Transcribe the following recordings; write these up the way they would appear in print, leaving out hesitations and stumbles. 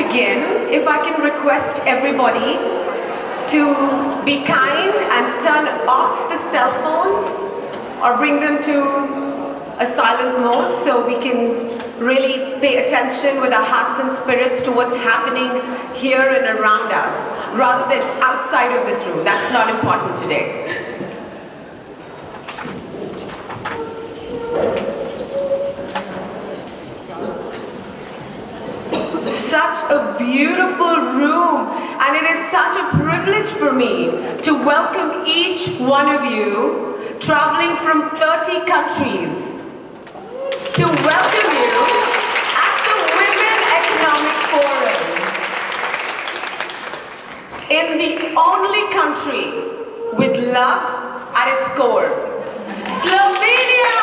begin, if I can request everybody to be kind and turn off the cell phones or bring them to a silent mode so we can really pay attention with our hearts and spirits to what's happening here and around us, rather than outside of this room. That's not important today. Such a beautiful room, and it is such a privilege for me to welcome each one of you traveling from 30 countries to welcome you at the Women Economic Forum in the only country with love at its core, Slovenia!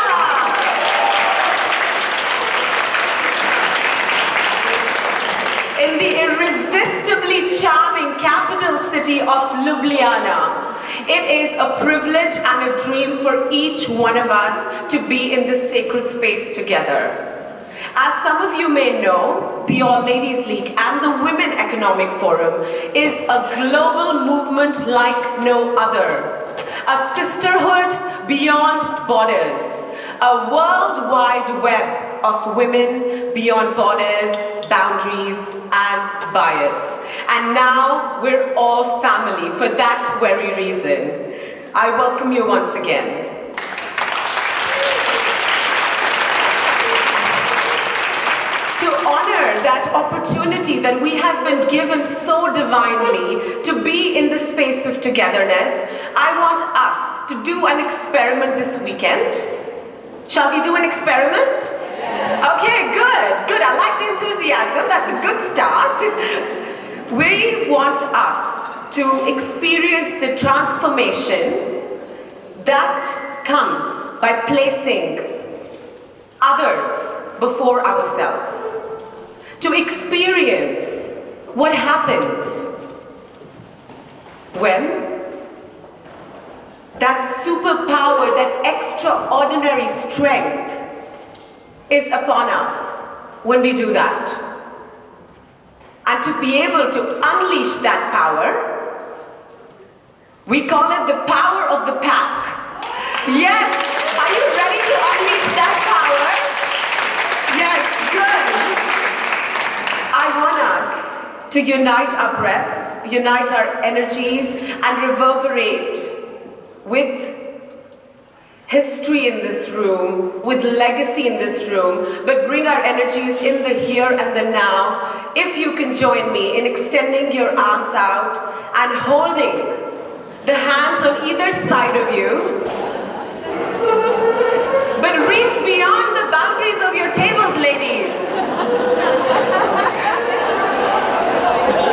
In the irresistibly charming capital city of Ljubljana. It is a privilege and a dream for each one of us to be in this sacred space together. As some of you may know, the All Ladies League and the Women Economic Forum is a global movement like no other. A sisterhood beyond borders. A worldwide web of women beyond borders, boundaries, and bias. And now we're all family for that very reason. I welcome you once again. To honor that opportunity that we have been given so divinely to be in the space of togetherness, I want us to do an experiment this weekend. Shall we do an experiment? Yes. Okay, good. I like the enthusiasm. That's a good start. We want us to experience the transformation that comes by placing others before ourselves. To experience what happens when that superpower, that extraordinary strength is upon us when we do that. And to be able to unleash that power, we call it the power of the pack. Yes, are you ready to unleash that power? Yes, good. I want us to unite our breaths, unite our energies, and reverberate with history in this room, with legacy in this room, but bring our energies in the here and the now. If you can join me in extending your arms out and holding the hands on either side of you, but reach beyond the boundaries of your tables, ladies.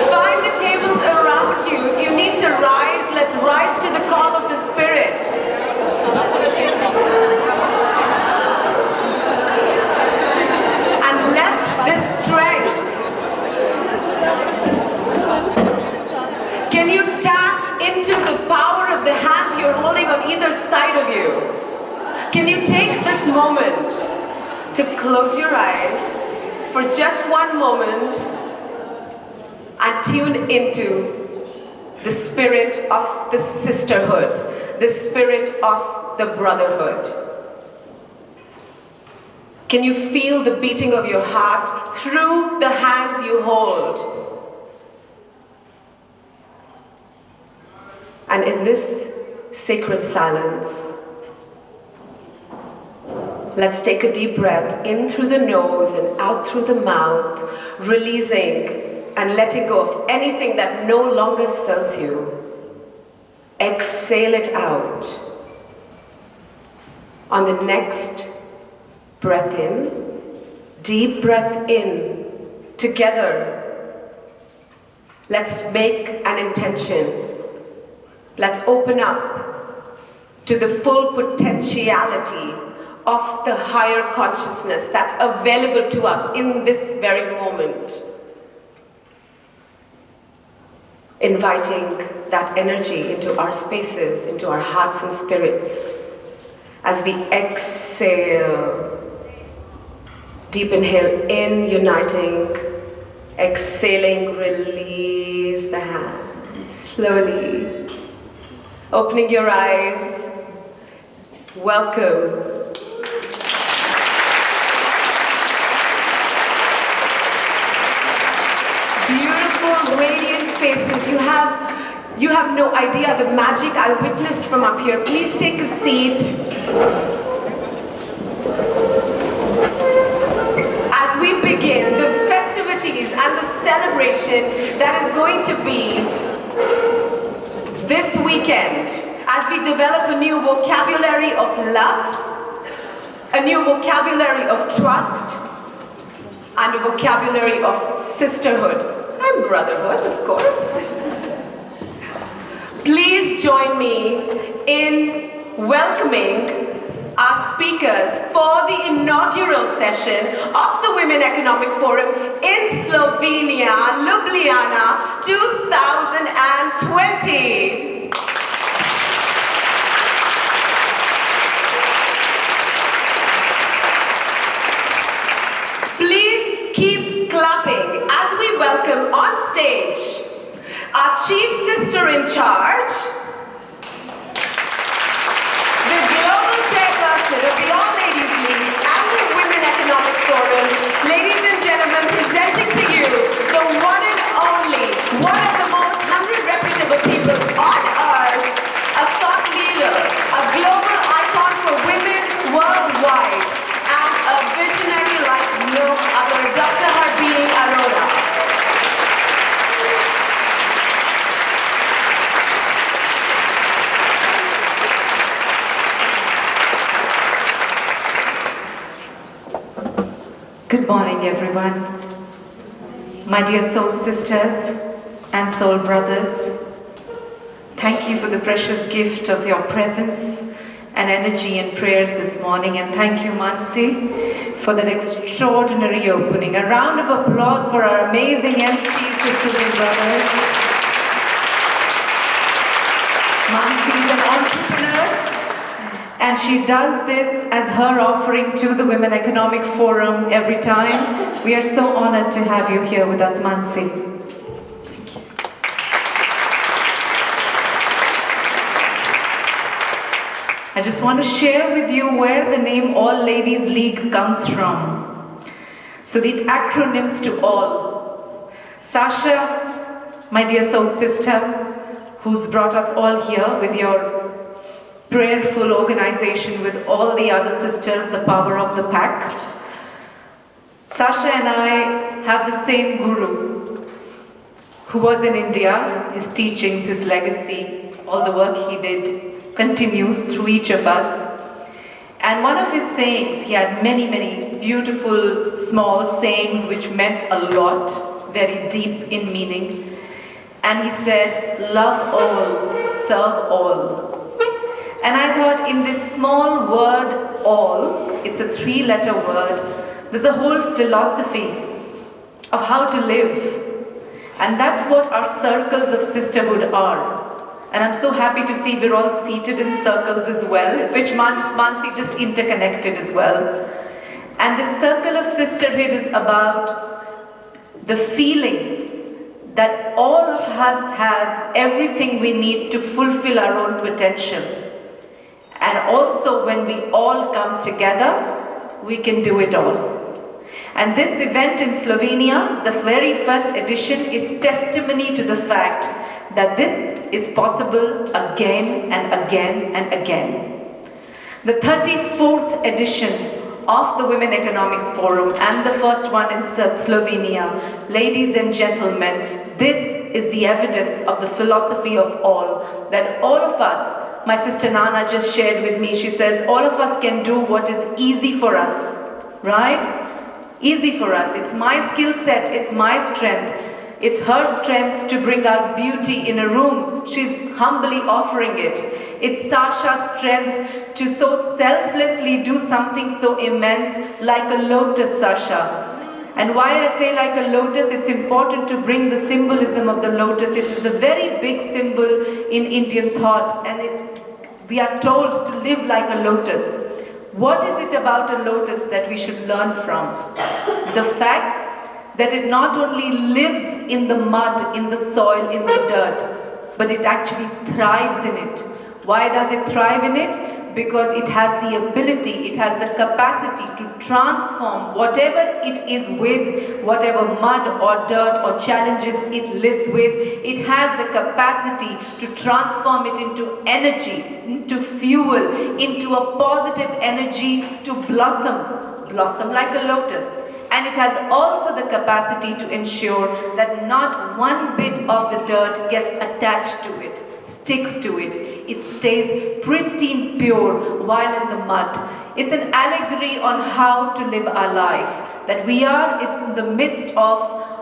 Find the tables around you. If you need to rise, let's rise to the call of the Spirit. And let this strength, can you tap into the power of the hands you're holding on either side of you? Can you take this moment to close your eyes for just one moment and tune into the spirit of the sisterhood, the spirit of the brotherhood? Can you feel the beating of your heart through the hands you hold? And in this sacred silence, let's take a deep breath in through the nose and out through the mouth, releasing and letting go of anything that no longer serves you. Exhale it out. On the next breath in, deep breath in, together. Let's make an intention. Let's open up to the full potentiality of the higher consciousness that's available to us in this very moment. Inviting that energy into our spaces, into our hearts and spirits. As we exhale, deep inhale in, uniting, Exhaling, release the hands slowly. Opening your eyes. Welcome. Beautiful, radiant faces. You have no idea the magic I witnessed from up here. Please take a seat. As we begin the festivities and the celebration that is going to be this weekend, as we develop a new vocabulary of love, a new vocabulary of trust, and a vocabulary of sisterhood and brotherhood, of course. Please join me in welcoming our speakers for the inaugural session of the Women Economic Forum in Slovenia, Ljubljana 2020. Please keep clapping as we welcome on stage our chief sister in charge, the global chairperson of the All Ladies League and the Women Economic Forum. Ladies and gentlemen, presenting to you the one and only, one of the most hungry, reputable people on earth, a thought leader, a global icon for women worldwide, and a visionary like no other, Dr. Harbini Arora. Good morning, everyone. My dear soul sisters and soul brothers, thank you for the precious gift of your presence and energy and prayers this morning, and thank you, Mansi, for that extraordinary opening. A round of applause for our amazing MCs, sisters and brothers. Mansi is an entrepreneur, and she does this as her offering to the Women Economic Forum every time. We are so honored to have you here with us, Mansi. Thank you. I just want to share with you where the name All Ladies League comes from. So the acronyms to all. Sasha, my dear soul sister, who's brought us all here with your prayerful organization with all the other sisters, the power of the pack. Sasha and I have the same guru who was in India. His teachings, his legacy, all the work he did continues through each of us. And one of his sayings, he had many, many beautiful small sayings which meant a lot, very deep in meaning. And he said, love all, serve all. And I thought in this small word, all, it's a 3-letter word, there's a whole philosophy of how to live. And that's what our circles of sisterhood are. And I'm so happy to see we're all seated in circles as well, which Mansi just interconnected as well. And this circle of sisterhood is about the feeling that all of us have everything we need to fulfill our own potential. And also when we all come together, we can do it all. And this event in Slovenia, the very first edition, is testimony to the fact that this is possible again and again and again. The 34th edition of the Women Economic Forum and the first one in Slovenia, ladies and gentlemen, this is the evidence of the philosophy of all, that all of us, my sister Nana just shared with me, she says, all of us can do what is easy for us, right? Easy for us. It's my skill set, it's my strength. It's her strength to bring out beauty in a room. She's humbly offering it. It's Sasha's strength to so selflessly do something so immense like a lotus, Sasha. And why I say like a lotus, it's important to bring the symbolism of the lotus. It is a very big symbol in Indian thought, and we are told to live like a lotus. What is it about a lotus that we should learn from? The fact that it not only lives in the mud, in the soil, in the dirt, but it actually thrives in it. Why does it thrive in it? Because it has the ability, it has the capacity to transform whatever it is with, whatever mud or dirt or challenges it lives with. It has the capacity to transform it into energy, into fuel, into a positive energy to blossom like a lotus. And it has also the capacity to ensure that not one bit of the dirt gets attached to it, sticks to it. It stays pristine pure while in the mud. It's an allegory on how to live our life, that we are in the midst of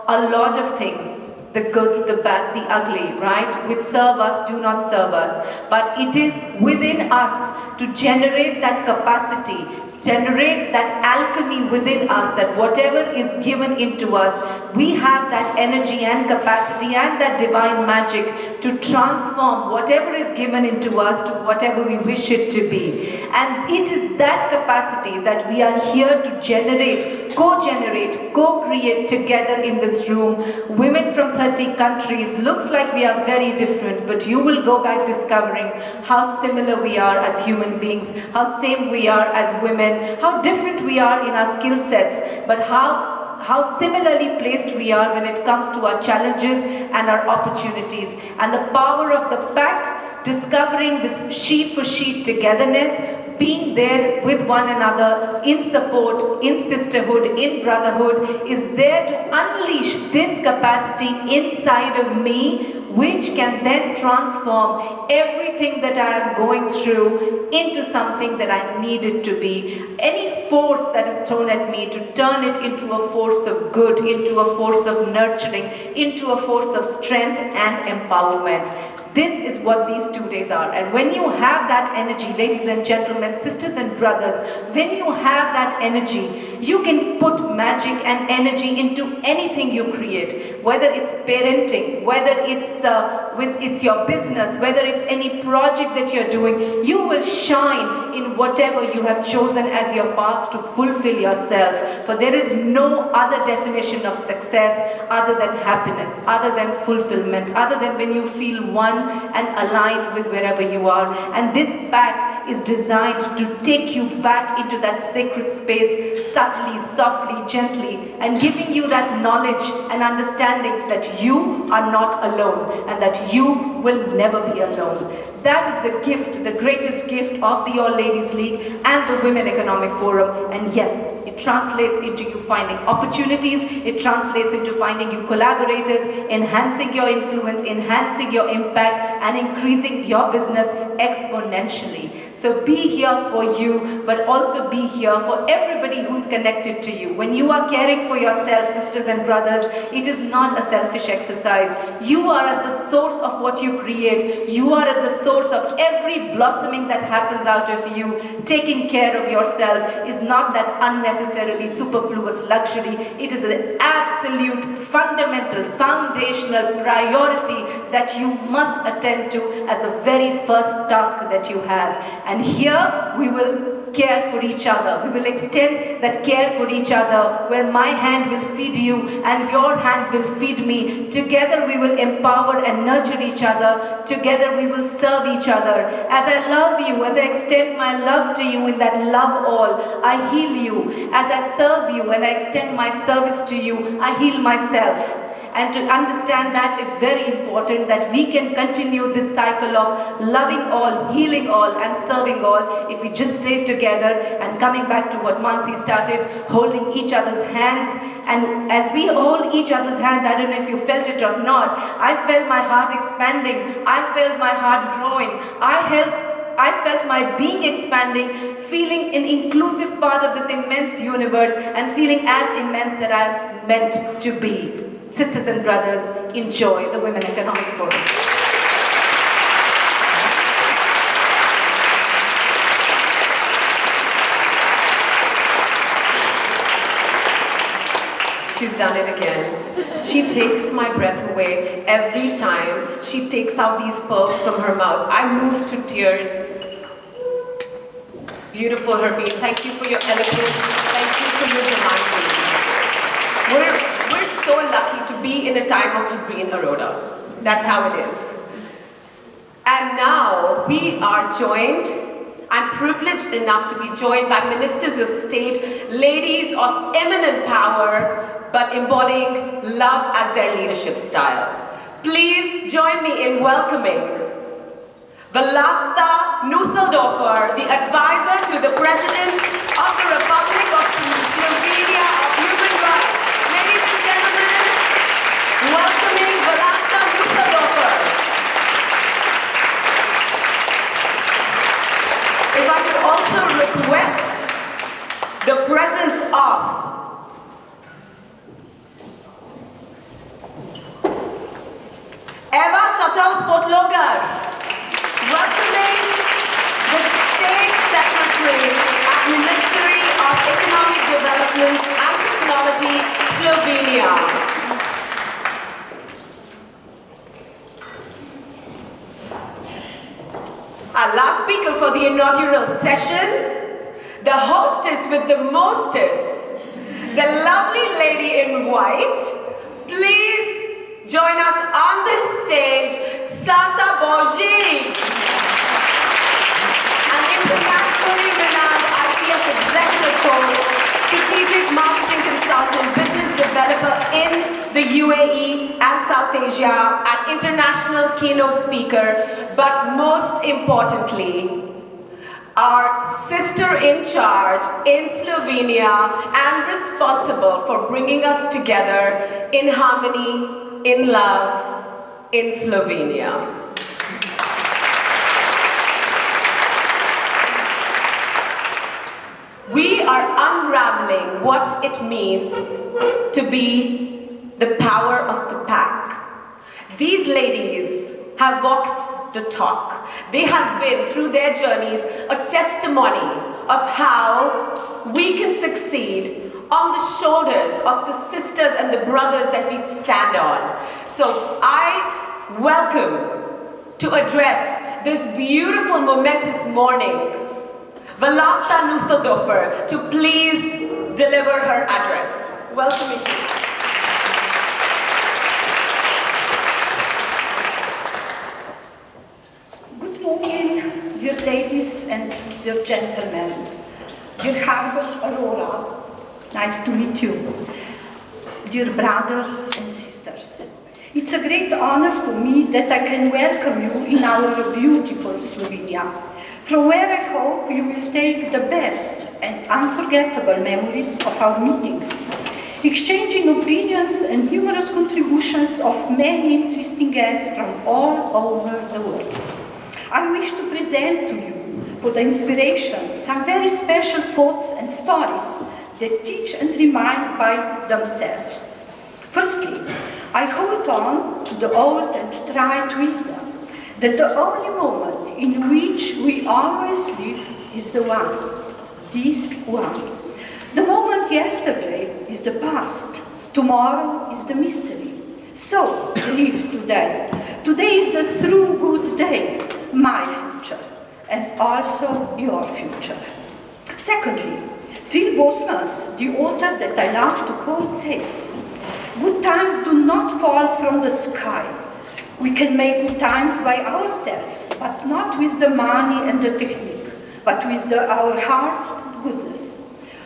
a lot of things, the good, the bad, the ugly, right? Which serve us, do not serve us. But it is within us to generate that capacity, generate that alchemy within us, that whatever is given into us, we have that energy and capacity and that divine magic to transform whatever is given into us to whatever we wish it to be. And it is that capacity that we are here to generate, co-create together in this room. Women from 30 countries, looks like we are very different, but you will go back discovering how similar we are as human beings, how same we are as women, how different we are in our skill sets, but how similarly placed we are when it comes to our challenges and our opportunities. And the power of the pack, discovering this she for she togetherness, being there with one another in support, in sisterhood, in brotherhood, is there to unleash this capacity inside of me, which can then transform everything that I am going through into something that I need it to be. Any force that is thrown at me, to turn it into a force of good, into a force of nurturing, into a force of strength and empowerment. This is what these 2 days are. And when you have that energy, ladies and gentlemen, sisters and brothers, when you have that energy, you can put magic and energy into anything you create, whether it's parenting, whether it's your business, whether it's any project that you're doing. You will shine in whatever you have chosen as your path to fulfill yourself. For there is no other definition of success other than happiness, other than fulfillment, other than when you feel one and aligned with wherever you are. And this pack is designed to take you back into that sacred space, subtly, softly, gently, and giving you that knowledge and understanding that you are not alone and that you will never be alone. That is the gift, the greatest gift of the All Ladies League and the Women Economic Forum. And yes, it translates into you finding opportunities, it translates into finding you collaborators, enhancing your influence, enhancing your impact, and increasing your business exponentially. So be here for you, but also be here for everybody who's connected to you. When you are caring for yourself, sisters and brothers, it is not a selfish exercise. You are at the source of what you create. You are at the source of every blossoming that happens out of you. Taking care of yourself is not that unnecessarily superfluous luxury. It is an absolute, fundamental, foundational priority that you must attend to as the very first task that you have. And here we will care for each other. We will extend that care for each other, where my hand will feed you and your hand will feed me. Together we will empower and nurture each other. Together we will serve each other. As I love you, as I extend my love to you in that love all, I heal you. As I serve you and I extend my service to you, I heal myself. And to understand that is very important, that we can continue this cycle of loving all, healing all, and serving all if we just stay together. And coming back to what Mansi started, holding each other's hands. And as we hold each other's hands, I don't know if you felt it or not, I felt my heart expanding. I felt my heart growing. I felt my being expanding, feeling an inclusive part of this immense universe and feeling as immense that I'm meant to be. Sisters and brothers, enjoy the Women Economic Forum. She's done it again. She takes my breath away every time she takes out these pearls from her mouth. I move to tears. Beautiful, Herbie. Thank you for your eloquence. Thank you for your divine. We're so lucky to be in a time of green aurora. That's how it is. And now we are joined, I'm privileged enough to be joined by ministers of state, ladies of eminent power, but embodying love as their leadership style. Please join me in welcoming Vlasta Nussdorfer, the advisor to the President of the Republic of Slovenia of Human Rights. Ladies and gentlemen, welcoming Vlasta Nussdorfer. If I could also request the presence of Eva Shatels-Potlogar, welcoming the State Secretary at Ministry of Economic Development and Technology, Slovenia. Our last speaker for the inaugural session, the hostess with the mostest, the lovely lady in white. Please join us on the stage, Sata Boji, an internationally renowned ICF executive coach, strategic marketing consultant, business developer in the UAE and South Asia, an international keynote speaker, but most importantly, our sister in charge in Slovenia and responsible for bringing us together in harmony, in love, in Slovenia. We are unraveling what it means to be the power of the pack. These ladies have walked the talk. They have been, through their journeys, a testimony of how we can succeed on the shoulders of the sisters and the brothers that we stand on. So I welcome to address this beautiful, momentous morning, Vlasta Nussdorfer, to please deliver her address. Welcome you. Good morning, dear ladies and dear gentlemen. Dear Harvard Aurora, nice to meet you. Dear brothers and sisters, it's a great honor for me that I can welcome you in our beautiful Slovenia, from where I hope you will take the best and unforgettable memories of our meetings, exchanging opinions and numerous contributions of many interesting guests from all over the world. I wish to present to you, for the inspiration, some very special thoughts and stories that teach and remind by themselves. Firstly, I hold on to the old and tried wisdom that the only moment in which we always live is the one, this one. The moment yesterday is the past, tomorrow is the mystery. So live today. Today is the true good day, my future, and also your future. Secondly, Phil Bosmans, the author that I love to quote, says, "Good times do not fall from the sky. We can make good times by ourselves, but not with the money and the technique, but with our heart's goodness.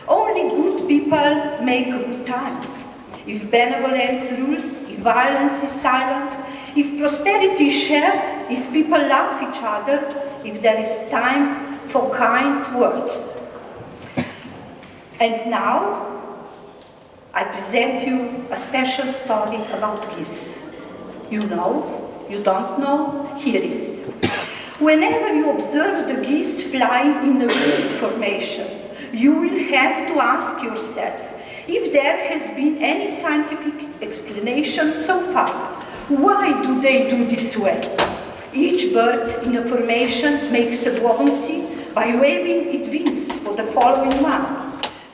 Only good people make good times. If benevolence rules, if violence is silent, if prosperity is shared, if people love each other, if there is time for kind words." And now, I present you a special story about geese. You know? You don't know? Here is. Whenever you observe the geese flying in a V formation, you will have to ask yourself if there has been any scientific explanation so far. Why do they do this way? Each bird in a formation makes a buoyancy by waving its wings for the following one.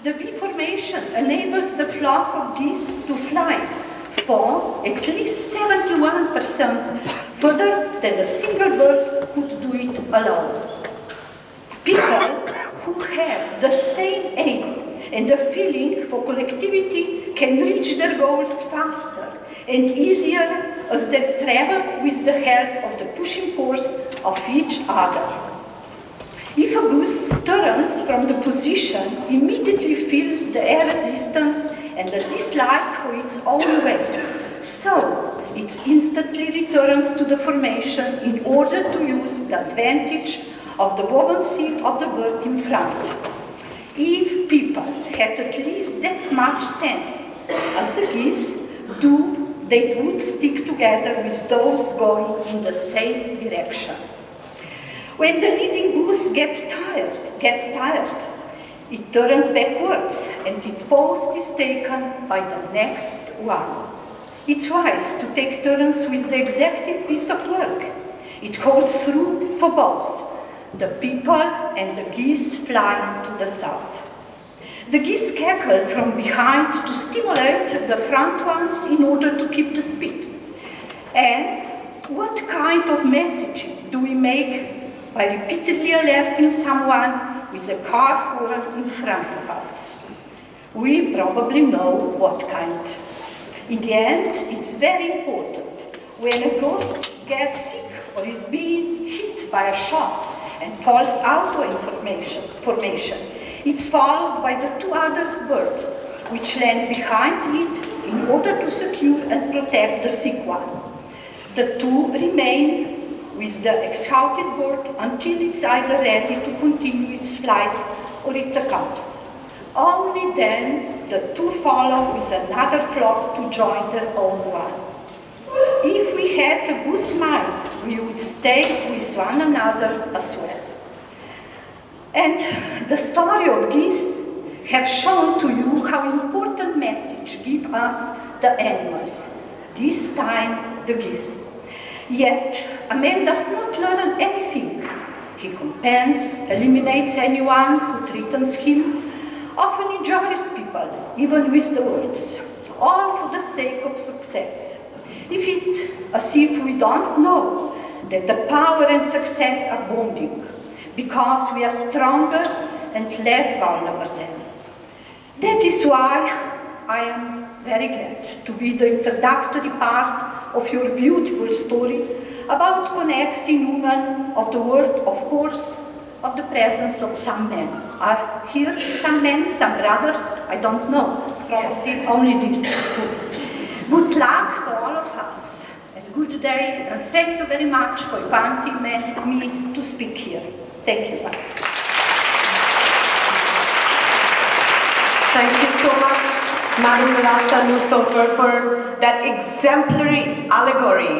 The V formation enables the flock of geese to fly for at least 71% further than a single bird could do it alone. People who have the same aim and the feeling for collectivity can reach their goals faster and easier as they travel with the help of the pushing force of each other. If a goose turns from the position, immediately feels the air resistance and the dislike for its own weight. So, it instantly returns to the formation in order to use the advantage of the buoyancy of the bird in front. If people had at least that much sense as the geese do, they would stick together with those going in the same direction. When the leading goose gets tired, it turns backwards and its post is taken by the next one. It's wise to take turns with the exact piece of work. It holds through for both the people and the geese flying to the south. The geese cackle from behind to stimulate the front ones in order to keep the speed. And what kind of messages do we make by repeatedly alerting someone with a car horn in front of us? We probably know what kind. In the end, it's very important. When a goose gets sick or is being hit by a shot and falls out of formation, it's followed by the two other birds, which land behind it in order to secure and protect the sick one. The two remain with the exhausted bird until it's either ready to continue its flight or it succumbs. Only then the two follow with another flock to join their own one. If we had a goose mind, we would stay with one another as well. And the story of geese have shown to you how important message give us the animals, this time the geese. Yet, a man does not learn anything. He compels, eliminates anyone who threatens him, often injures people, even with the words, all for the sake of success. If it as if we don't know that the power and success are bonding, because we are stronger and less vulnerable then. That is why I am very glad to be the introductory part of your beautiful story about connecting women of the world, of course, of the presence of some men. Are here some men, some brothers? I don't know. Probably only these two. Good luck for all of us, and good day, and thank you very much for inviting me to speak here. Thank you. Thank you so much, Madam Rasta Mustafa, for that exemplary allegory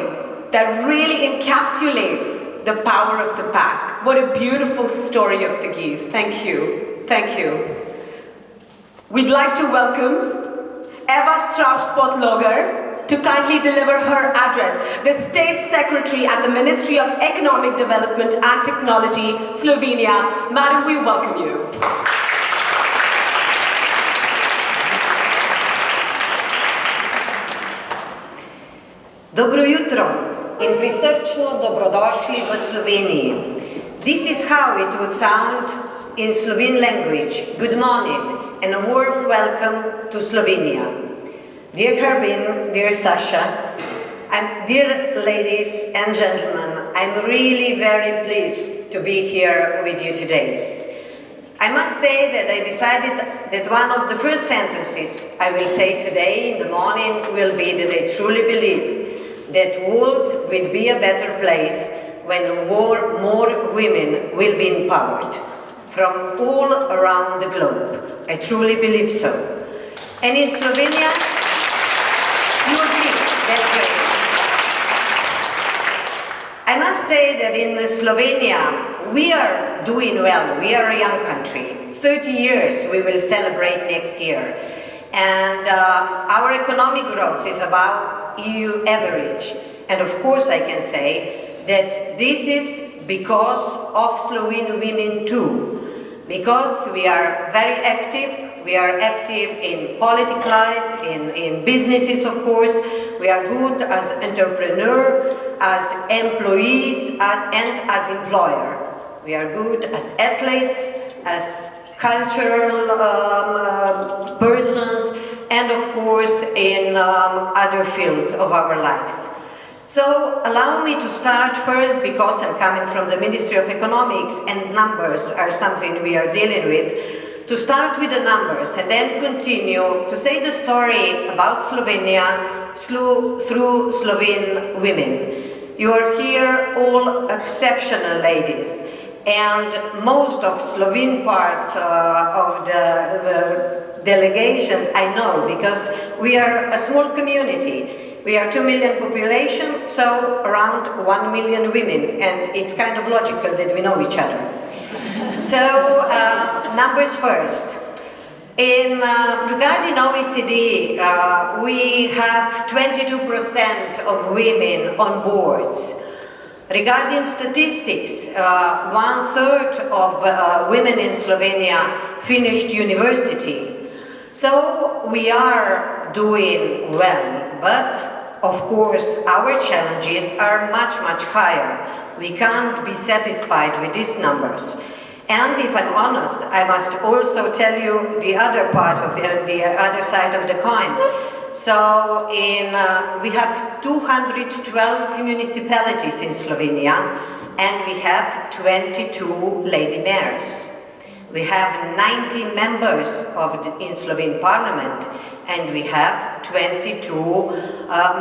that really encapsulates the power of the pack. What a beautiful story of the geese. Thank you. Thank you. We'd like to welcome Eva Strauss-Potloger to kindly deliver her address, the State Secretary at the Ministry of Economic Development and Technology, Slovenia. Madam, we welcome you. Dobro jutro in prisrčno dobrodošli v Sloveniji. This is how it would sound in Slovene language. Good morning and a warm welcome to Slovenia. Dear Harbin, dear Sasha, and dear ladies and gentlemen, I'm really very pleased to be here with you today. I must say that I decided that one of the first sentences I will say today in the morning will be that I truly believe that world will be a better place when more women will be empowered from all around the globe. I truly believe so. And in Slovenia, you agree, that's great. I must say that in Slovenia, we are doing well. We are a young country. 30 years we will celebrate next year. And our economic growth is about EU average. And of course I can say that this is because of Slovene women too. Because we are very active, we are active in political life, in businesses of course, we are good as entrepreneur, as employees and as employer. We are good as athletes, as cultural persons, and of course in other fields of our lives. So allow me to start first, because I'm coming from the Ministry of Economics and numbers are something we are dealing with, to start with the numbers and then continue to say the story about Slovenia through Slovene women. You are here all exceptional ladies, and most of Slovene part of the delegation I know, because we are a small community. We are 2 million population, so around 1 million women, and it's kind of logical that we know each other. So, numbers first. Regarding OECD, we have 22% of women on boards. Regarding statistics, 1/3 of women in Slovenia finished university. So we are doing well, but of course our challenges are much, much higher. We can't be satisfied with these numbers. And if I'm honest, I must also tell you the other part of the other side of the coin. So we have 212 municipalities in Slovenia, and we have 22 lady mayors. We have 90 members in Slovene parliament, and we have 22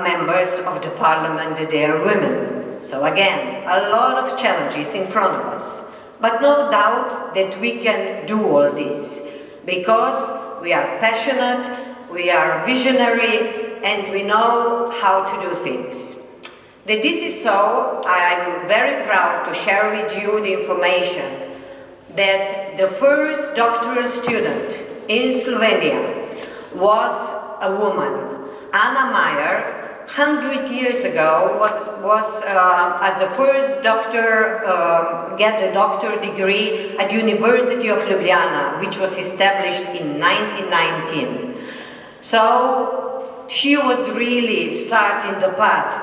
members of the parliament that they are women. So again, a lot of challenges in front of us. But no doubt that we can do all this, because we are passionate, we are visionary, and we know how to do things. That this is so, I'm very proud to share with you the information that the first doctoral student in Slovenia was a woman. Anna Meyer, 100 years ago, was as a first doctor, get a doctor degree at University of Ljubljana, which was established in 1919. So she was really starting the path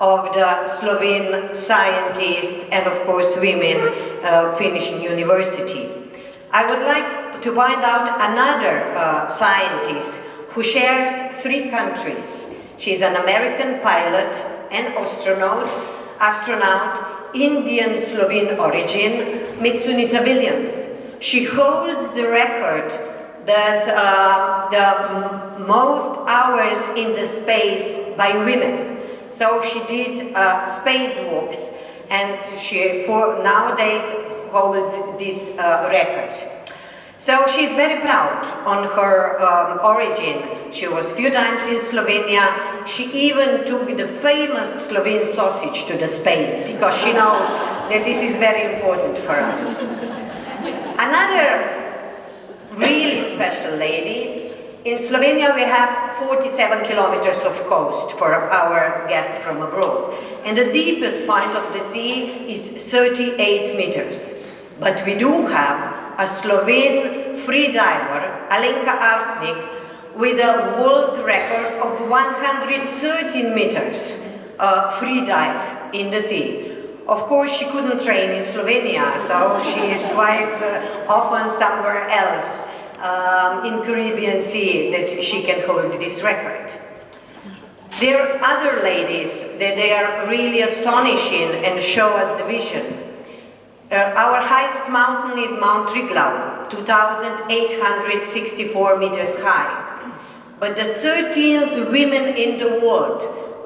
of the Slovene scientists and of course women finishing university. I would like to point out another scientist who shares 3 countries. She's an American pilot and astronaut, Indian Slovene origin, Miss Sunita Williams. She holds the record that the most hours in the space by women. So she did spacewalks, and she nowadays holds this record. So she's very proud on her origin. She was few times in Slovenia. She even took the famous Slovene sausage to the space, because she knows that this is very important for us. Another really special lady, in Slovenia we have 47 kilometers of coast for our guests from abroad. And the deepest point of the sea is 38 meters. But we do have a Slovene free diver, Alenka Artnik, with a world record of 113 meters free dive in the sea. Of course, she couldn't train in Slovenia, so she is quite often somewhere else in Caribbean Sea that she can hold this record. There are other ladies that they are really astonishing and show us the vision. Our highest mountain is Mount Triglav, 2,864 meters high. But the 13th women in the world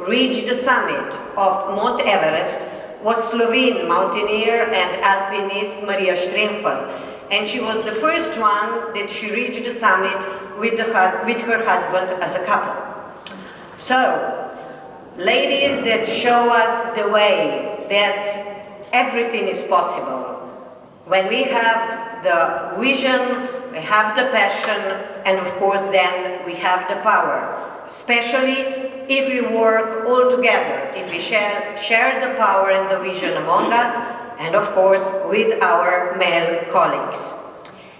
reached the summit of Mount Everest was Slovene mountaineer and alpinist Maria Stremfel. And she was the first one that she reached the summit with her husband as a couple. So, ladies that show us the way that everything is possible. When we have the vision, we have the passion, and of course then we have the power. Especially if we work all together, if we share the power and the vision among us, and of course with our male colleagues.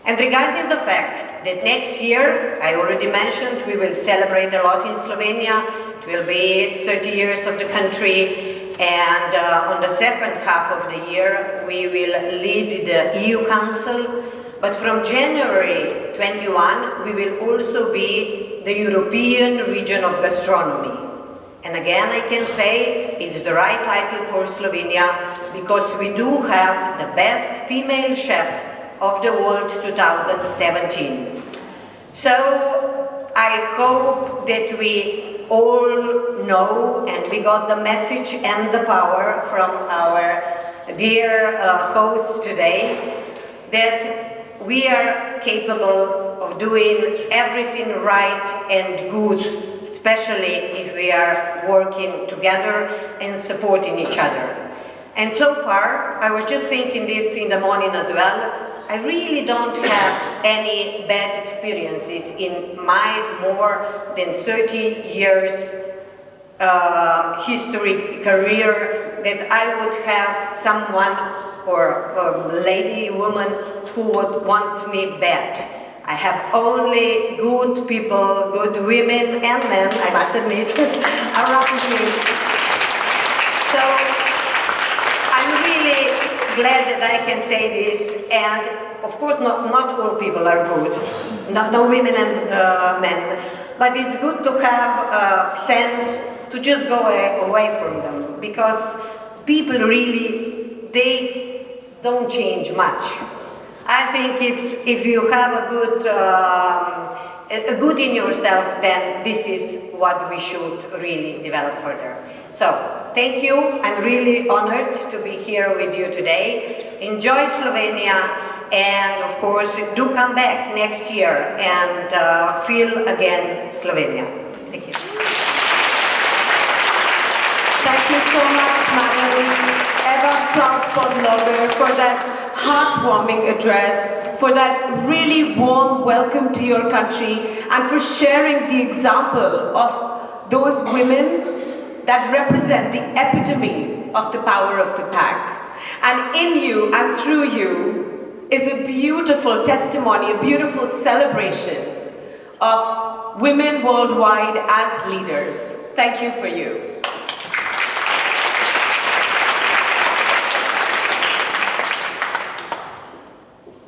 And regarding the fact that next year, I already mentioned, we will celebrate a lot in Slovenia. It will be 30 years of the country. And on the second half of the year, we will lead the EU Council. but from January 21, we will also be the European region of gastronomy. And again, I can say it's the right title for Slovenia because we do have the best female chef of the world 2017. So I hope that we all know and we got the message and the power from our dear hosts today that we are capable of doing everything right and good, especially if we are working together and supporting each other. And so far, I was just thinking this in the morning as well, I really don't have any bad experiences in my more than 30 years history, career, that I would have someone or lady, woman who would want me bad. I have only good people, good women and men, I must admit, around me. So I'm really glad that I can say this, and of course not all people are good, no women and men, but it's good to have a sense to just go away from them, because people really, they don't change much. I think it's, if you have a good in yourself, then this is what we should really develop further. So, thank you. I'm really honored to be here with you today. Enjoy Slovenia, and of course, do come back next year and feel again Slovenia. Thank you. Thank you so much, Madam Eva Strauss-Podloger, for that heartwarming address, for that really warm welcome to your country, and for sharing the example of those women that represent the epitome of the power of the pack. And in you and through you is a beautiful testimony, a beautiful celebration of women worldwide as leaders. Thank you for you.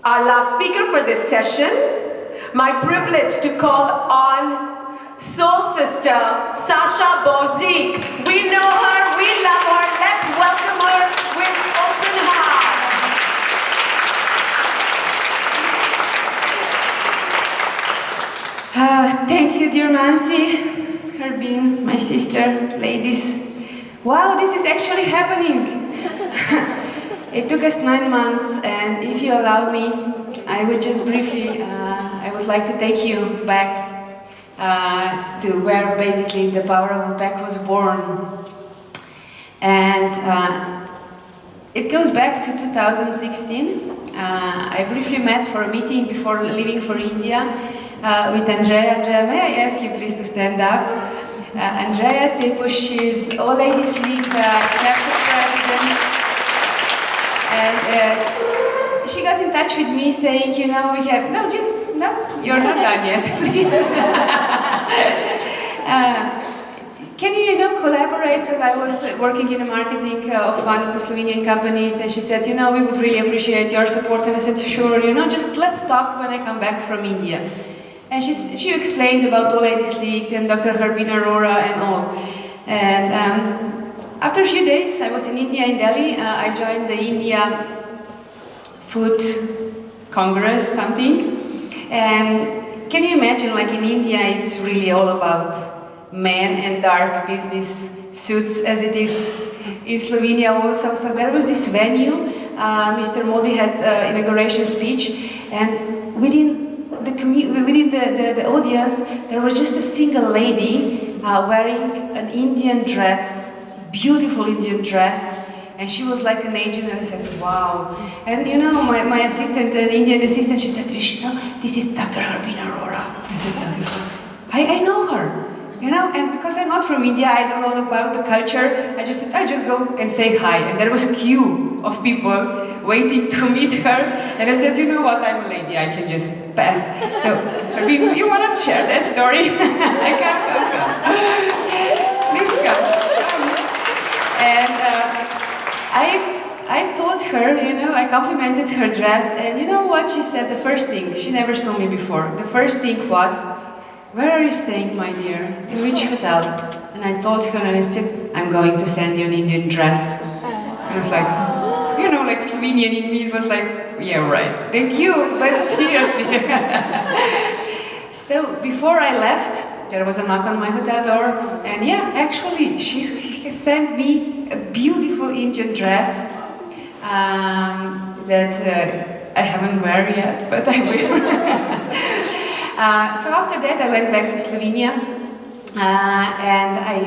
Our last speaker for this session, my privilege to call on soul sister Sasha Bozik. We know her, we love her. Let's welcome her with open hearts. Thank you, dear Mansi, Harbin, my sister, ladies. Wow, this is actually happening. It took us 9 months, and if you allow me, I would just briefly, I would like to take you back to where basically the power of the pack was born. And it goes back to 2016. I briefly met for a meeting before leaving for India with Andrea. Andrea, may I ask you please to stand up? Andrea Tsepush, she's All Ladies League chapter president. And she got in touch with me saying, you know, we have, no, you're not done yet, please. Can you, collaborate? Because I was working in the marketing of one of the Slovenian companies, and she said, we would really appreciate your support. And I said, sure, just let's talk when I come back from India. And she explained about All Ladies League and Dr. Harbin Arora and all. And after a few days, I was in India, in Delhi. I joined the India Food Congress, something. And can you imagine, like in India, it's really all about men and dark business suits, as it is in Slovenia also. So there was this venue, Mr. Modi had inauguration speech, and within the audience, there was just a single lady wearing an Indian dress, beautiful Indian dress, and she was like an agent, and I said, wow. And my assistant, the Indian assistant, she said, this is Dr. Harbin Arora. I said, I know her. And because I'm not from India, I don't know about the culture, I just said, I'll just go and say hi. And there was a queue of people waiting to meet her. And I said, you know what, I'm a lady, I can just pass. So, you want to share that story? Come. Please come. And I told her her, I complimented her dress, and you know what she said? The first thing, she never saw me before. The first thing was, "Where are you staying, my dear? In which hotel?" And I told her, and I said, "I'm going to send you an Indian dress." And I was like, like Slovenian in me, it was like, yeah, right, thank you, but seriously. So before I left, there was a knock on my hotel door, and yeah, actually, she sent me a beautiful Indian dress that I haven't worn yet, but I will. So after that, I went back to Slovenia, and I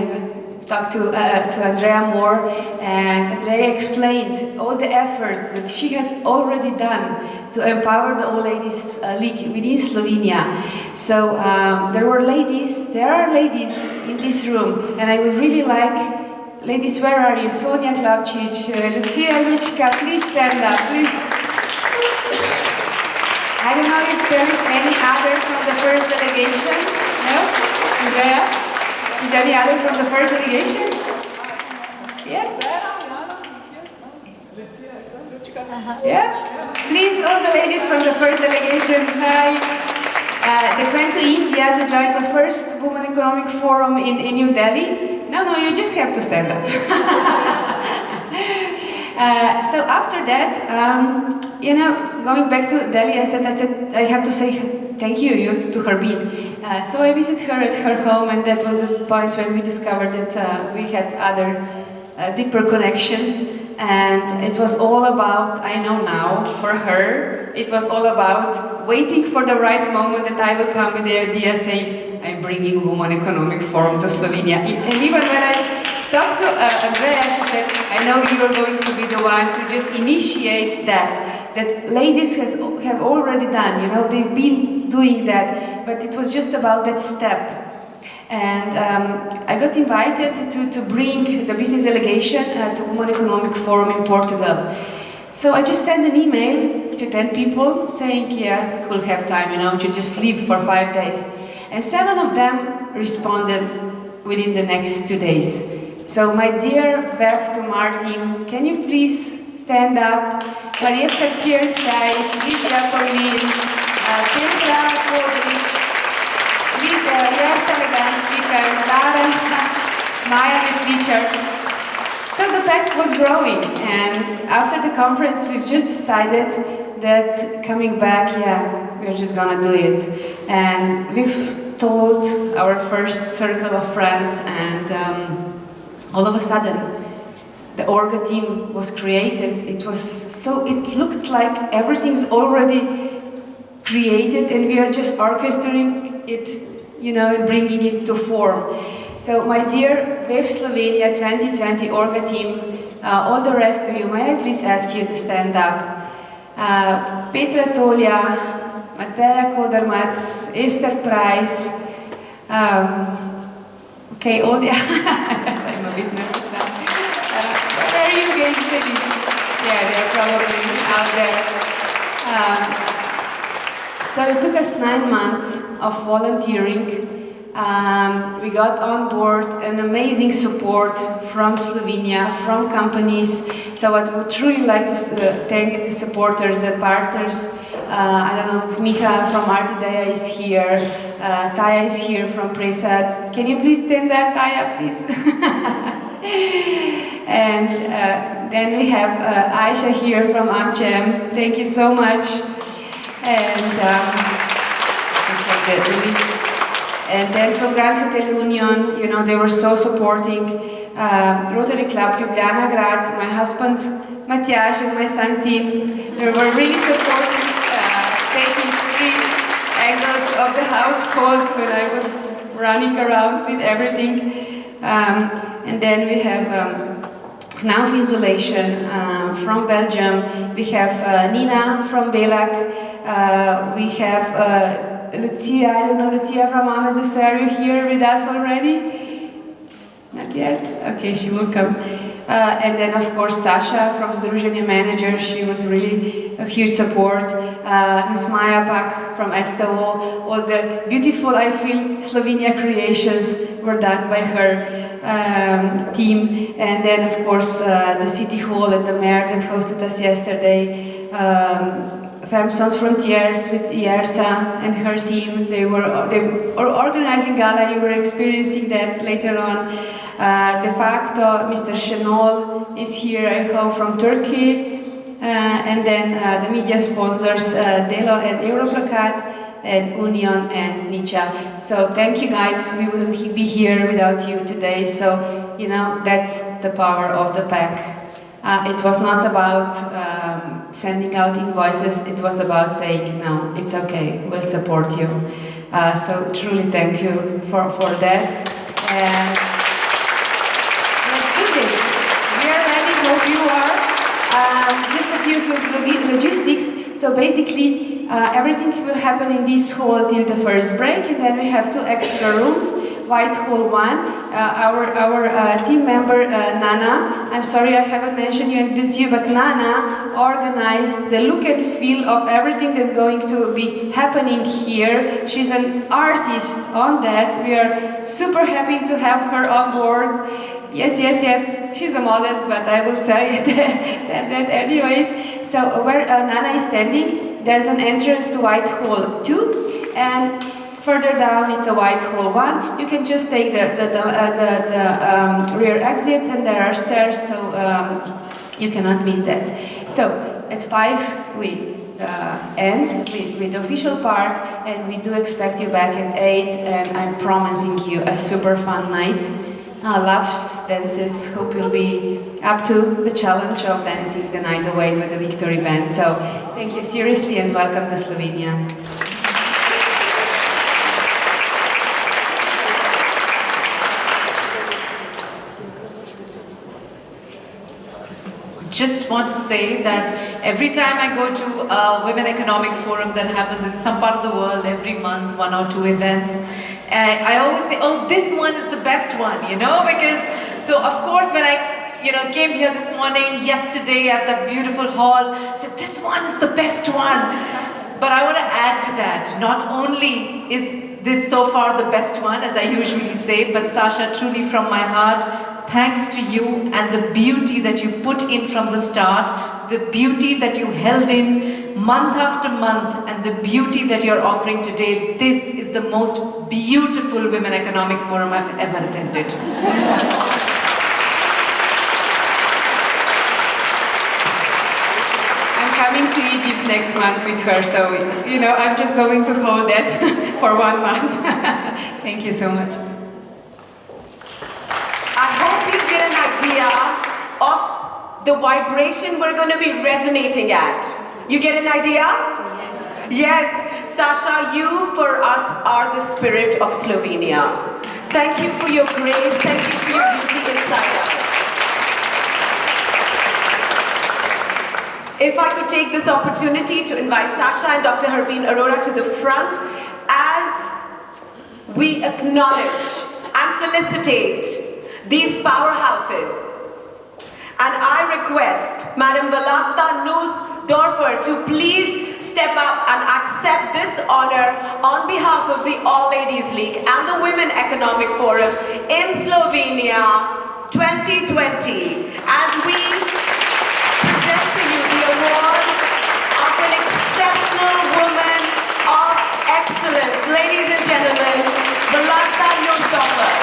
talked to Andrea more, and Andrea explained all the efforts that she has already done to empower the All Ladies League within Slovenia. So there are ladies in this room, and I would really like, ladies, where are you? Sonia Klapčić, Lucia Lučka, please stand up, please. I don't know if there is any other from the first delegation. No? Andrea? Is there any other from the first delegation? Yeah? Yeah? Please, all the ladies from the first delegation, hi. They went to India to join the first Women Economic Forum in New Delhi. No, you just have to stand up. So after that, going back to Delhi, I said I have to say thank you to Harbin. So I visited her at her home, and that was a point when we discovered that we had other deeper connections. And it was all about, I know now, for her, it was all about waiting for the right moment that I will come with the idea saying, I'm bringing Women Economic Forum to Slovenia. And even when I talked to Andrea, she said, I know you are going to be the one to just initiate that ladies have already done, they've been doing that, but it was just about that step. And I got invited to bring the business delegation to Women Economic Forum in Portugal. So I just sent an email to 10 people saying, yeah, we'll have time, to just leave for 5 days. And 7 of them responded within the next 2 days. So my dear WEF to Martin, can you please stand up? Marietta Kirchdeich, Lydia Paulin, Petra Kodric, Jens Elegantsvika, Lara, Maya Meslicher. So the pact was growing, and after the conference we've just decided that coming back, we're just gonna do it. And we've told our first circle of friends, and all of a sudden the Orga team was created. It looked like everything's already created, and we are just orchestrating it, and bringing it to form. So my dear WEF Slovenia 2020 Orga team, all the rest of you, may I please ask you to stand up? Petra Tolja, Mateja Kodarmac, Esther Price, okay, all the... I'm a bit nervous now. Where are you going, ladies? Yeah, they're probably out there. So it took us 9 months of volunteering. We got on board an amazing support from Slovenia, from companies. So I would truly like to thank the supporters, the partners. I don't know if Miha from Artideia is here, Taya is here from Presad. Can you please stand up, Taya, please? And then we have Aisha here from Amchem. Thank you so much. And then from Grand Hotel Union, they were so supporting. Rotary Club Ljubljana Grad, my husband Matjaž and my son Tin, they were really supporting, taking 3 angles of the household when I was running around with everything. And then we have Knauf Insulation from Belgium. We have Nina from Belak. We have Lucia, I don't know, Lucia from Amazon, are you here with us already? Not yet? Okay, she will come. And then of course Sasha from Združenje Manager, she was really a huge support. Miss Maja Pak from STO, all the beautiful, I feel, Slovenia creations were done by her team. And then of course the City Hall and the mayor that hosted us yesterday. Femmes Sans Frontières with Jerza and her team, they were organizing gala. You were experiencing that later on. De facto, Mr. Şenol is here, I hope, from Turkey. And then the media sponsors, Delo and Europlakat, and Union and Nicha. So thank you guys, we wouldn't be here without you today. So, you know, that's the power of the pack. It was not about sending out invoices, it was about saying, no, it's okay, we'll support you. So truly thank you for that. And let's do this. We are ready, hope you are. Just a few logistics. So basically, everything will happen in this hall till the first break, and then we have 2 extra rooms. White Hall 1, our team member Nana, I'm sorry I haven't mentioned you this year, but Nana organized the look and feel of everything that's going to be happening here. She's an artist on that. We are super happy to have her on board. Yes, yes, yes, she's a modest, but I will say that anyways. So where Nana is standing, there's an entrance to White Hall 2, and further down it's a White Hall 1. You can just take the rear exit, and there are stairs, so you cannot miss that. So at 5 we end with the official part, and we do expect you back at 8, and I'm promising you a super fun night. Laughs, dances, hope you'll be up to the challenge of dancing the night away with the Victory Band. So thank you seriously, and welcome to Slovenia. Just want to say that every time I go to a Women Economic Forum that happens in some part of the world every month, 1 or 2 events, I always say, oh, this one is the best one, you know, because, so of course when I, came here this morning, yesterday at that beautiful hall, I said, this one is the best one. But I want to add to that, not only is this so far the best one, as I usually say, but Sasha, truly from my heart, thanks to you and the beauty that you put in from the start, the beauty that you held in month after month, and the beauty that you're offering today. This is the most beautiful Women Economic Forum I've ever attended. I'm coming to Egypt next month with her, so, I'm just going to hold that for 1 month. Thank you so much. I hope you get an idea of the vibration we're going to be resonating at. You get an idea? Yes, Sasha, you for us are the spirit of Slovenia. Thank you for your grace, thank you for your beauty inside us. If I could take this opportunity to invite Sasha and Dr. Harbeen Arora to the front as we acknowledge and felicitate these powerhouses. And I request Madam Velasta Nussdorfer to please step up and accept this honor on behalf of the All Ladies League and the Women Economic Forum in Slovenia 2020 as we present to you the award of an exceptional woman of excellence. Ladies and gentlemen, Velasta Nussdorfer.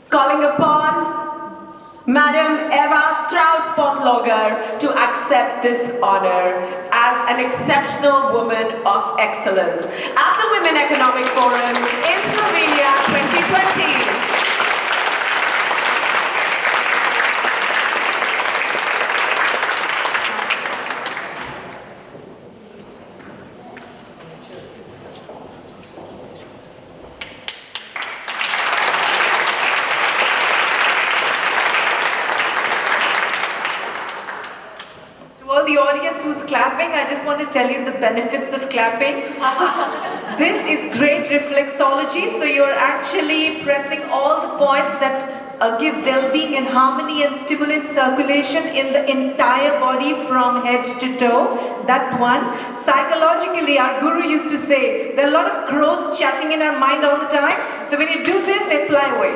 Calling upon Madam Eva Strauss-Pottloger to accept this honor as an exceptional woman of excellence at the Women Economic Forum in Slovenia 2020. The audience who's clapping, I just want to tell you the benefits of clapping. This is great reflexology, so you're actually pressing all the points that give well-being and harmony and stimulate circulation in the entire body from head to toe. That's one. Psychologically, our guru used to say, there are a lot of crows chatting in our mind all the time. So when you do this, they fly away.